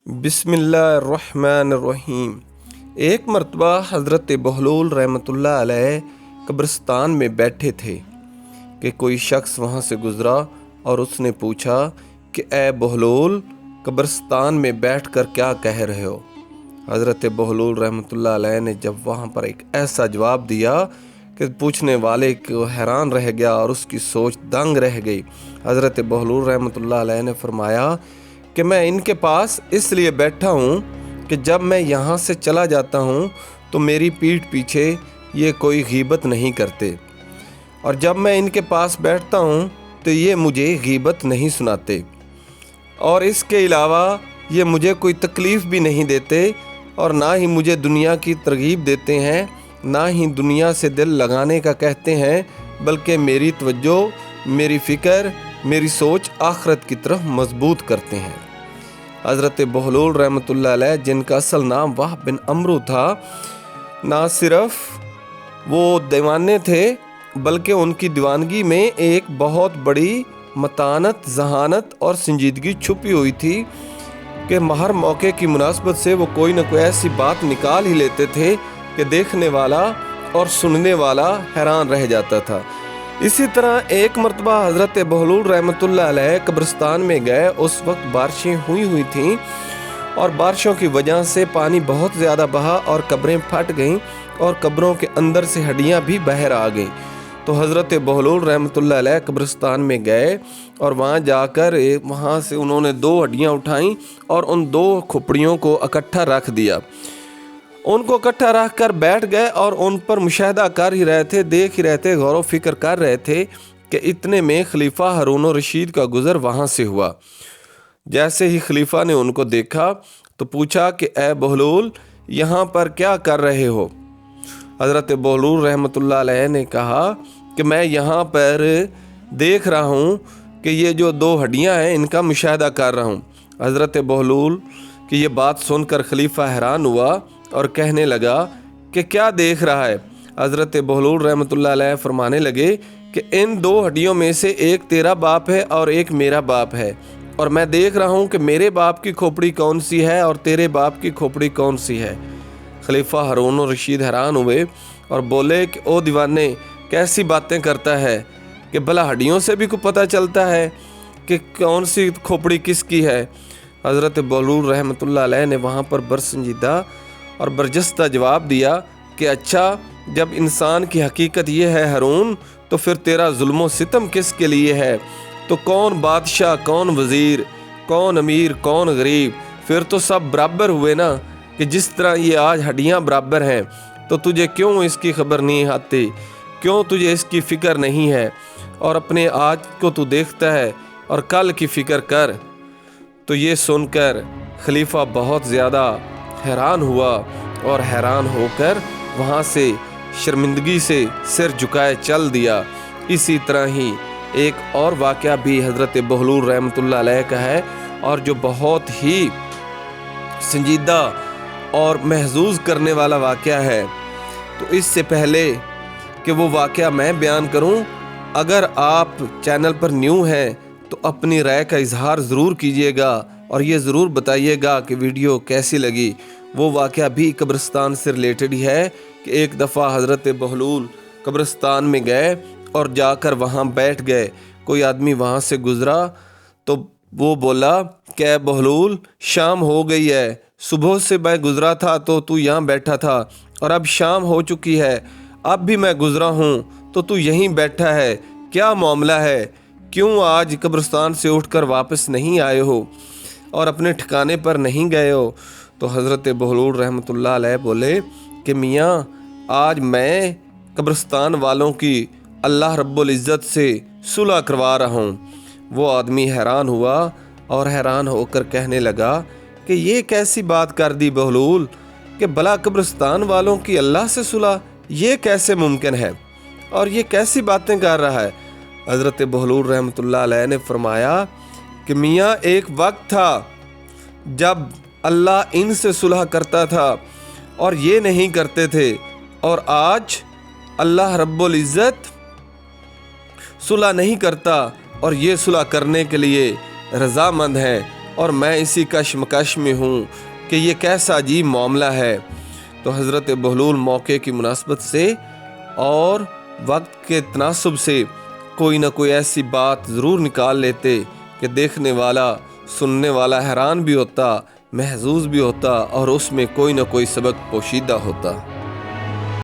बिस्मिल्लाहिर्रहमानिर्रहीम। एक मर्तबा हज़रत बहलूल रहमतुल्लाह अलैह कब्रिस्तान में बैठे थे कि कोई शख्स वहाँ से गुज़रा और उसने पूछा कि ए बहलूल, कब्रिस्तान में बैठकर क्या कह रहे हो। हज़रत बहलूल रहमतुल्लाह अलैह ने जब वहाँ पर एक ऐसा जवाब दिया कि पूछने वाले को हैरान रह गया और उसकी सोच दंग रह गई। हज़रत बहलूल रहमतुल्लाह अलैह ने फरमाया कि मैं इनके पास इसलिए बैठा हूँ कि जब मैं यहाँ से चला जाता हूँ तो मेरी पीठ पीछे ये कोई गीबत नहीं करते, और जब मैं इनके पास बैठता हूँ तो ये मुझे गीबत नहीं सुनाते, और इसके अलावा ये मुझे कोई तकलीफ़ भी नहीं देते और ना ही मुझे दुनिया की तरगीब देते हैं, ना ही दुनिया से दिल लगाने का कहते हैं, बल्कि मेरी तवज्जो, मेरी फ़िक्र, मेरी सोच आखिरत की तरफ मजबूत करते हैं। हज़रत बहलूल रहमतुल्लाह अलैह, जिनका असल नाम वहब बिन अमरू था, ना सिर्फ वो दीवाने थे बल्कि उनकी दीवानगी में एक बहुत बड़ी मतानत, जहानत और संजीदगी छुपी हुई थी कि हर मौके की मुनासबत से वो कोई न कोई ऐसी बात निकाल ही लेते थे कि देखने वाला और सुनने वाला हैरान रह जाता था। इसी तरह एक मर्तबा हज़रत बहलूल रहमतुल्लाह अलैह कब्रिस्तान में गए। उस वक्त बारिशें हुई थीं और बारिशों की वजह से पानी बहुत ज़्यादा बहा और कब्रें फट गईं और कब्रों के अंदर से हड्डियां भी बाहर आ गईं। तो हज़रत बहलूल रहमतुल्लाह अलैह कब्रिस्तान में गए और वहाँ जाकर वहाँ से उन्होंने 2 हड्डियाँ उठाईं और उन 2 खोपड़ियों को इकट्ठा रख दिया। उनको इकट्ठा रख कर बैठ गए और उन पर मुशाहिदा कर ही रहे थे, देख ही रहे थे, गौर व फिक्र कर रहे थे कि इतने में खलीफा हारून रशीद का गुज़र वहाँ से हुआ। जैसे ही खलीफा ने उनको देखा तो पूछा कि ए बहलूल, यहाँ पर क्या कर रहे हो। हज़रत बहलूल रहमतुल्लाह अलैह ने कहा कि मैं यहाँ पर देख रहा हूँ कि ये जो 2 हड्डियाँ हैं इनका मुशाहिदा कर रहा हूँ। हज़रत बहलूल की ये बात सुनकर खलीफा हैरान हुआ और कहने लगा कि क्या देख रहा है। हज़रत बहलूल रहमतुल्लाह अलैह फरमाने लगे कि इन 2 हड्डियों में से एक तेरा बाप है और एक मेरा बाप है, और मैं देख रहा हूँ कि मेरे बाप की खोपड़ी कौन सी है और तेरे बाप की खोपड़ी कौन सी है। खलीफा हारून रशीद हैरान हुए और बोले कि ओ दीवाने, कैसी बातें करता है कि भला हड्डियों से भी को पता चलता है कि कौन सी खोपड़ी किसकी है। हज़रत बहलूल रहमतुल्लाह अलैह ने वहाँ पर बरसंजीदा और बरजस्ता जवाब दिया कि अच्छा, जब इंसान की हकीकत ये है हारून, तो फिर तेरा जुल्म सितम किसके लिए है। तो कौन बादशाह, कौन वज़ीर, कौन अमीर, कौन गरीब, फिर तो सब बराबर हुए ना। कि जिस तरह ये आज हड्डियाँ बराबर हैं, तो तुझे क्यों इसकी खबर नहीं आती, क्यों तुझे इसकी फ़िक्र नहीं है, और अपने आज को तू देखता है और कल की फ़िक्र कर। तो ये सुनकर खलीफा बहुत ज़्यादा हैरान हुआ और हैरान होकर वहाँ से शर्मिंदगी से सिर झुकाए चल दिया। इसी तरह ही एक और वाक़या भी हज़रत बहलूल रहमतुल्लाह अलैह का है, और जो बहुत ही संजीदा और महजूज़ करने वाला वाक़या है। तो इससे पहले कि वो वाक़या मैं बयान करूं, अगर आप चैनल पर न्यू हैं तो अपनी राय का इजहार ज़रूर कीजिएगा और ये ज़रूर बताइएगा कि वीडियो कैसी लगी। वो वाक़या भी कब्रिस्तान से रिलेटेड ही है कि एक दफ़ा हज़रत बहलूल कब्रिस्तान में गए और जाकर वहाँ बैठ गए। कोई आदमी वहाँ से गुज़रा तो वो बोला कि ए बहलूल, शाम हो गई है, सुबह से मैं गुज़रा था तो तू यहाँ बैठा था, और अब शाम हो चुकी है, अब भी मैं गुज़रा हूँ तो तू यहीं बैठा है, क्या मामला है, क्यों आज कब्रिस्तान से उठकर वापस नहीं आए हो और अपने ठिकाने पर नहीं गए हो। तो हज़रत बहलूल रहमतुल्लाह अलैह बोले कि मियाँ, आज मैं कब्रिस्तान वालों की अल्लाह रब्बुल इज़्ज़त से सुलह करवा रहा हूँ। वो आदमी हैरान हुआ और हैरान होकर कहने लगा कि ये कैसी बात कर दी बहलूल कि भला कब्रिस्तान वालों की अल्लाह से सुलह, ये कैसे मुमकिन है और ये कैसी बातें कर रहा है। हज़रत बहलूल रहमतुल्लाह अलैह ने फरमाया कि मियाँ, एक वक्त था जब अल्लाह इनसे सुलह करता था और ये नहीं करते थे, और आज अल्लाह रब्बुल इज़्ज़त सुलह नहीं करता और ये सुलह करने के लिए रज़ामंद हैं। اور میں اسی کشمکش میں ہوں کہ یہ کیسا عجیب معاملہ ہے۔ تو حضرت بہلول موقع کی مناسبت سے اور وقت کے تناسب سے کوئی نہ کوئی ایسی بات ضرور نکال لیتے کہ دیکھنے والا سننے والا حیران بھی ہوتا، محظوظ بھی ہوتا اور اس میں کوئی نہ کوئی سبق پوشیدہ ہوتا۔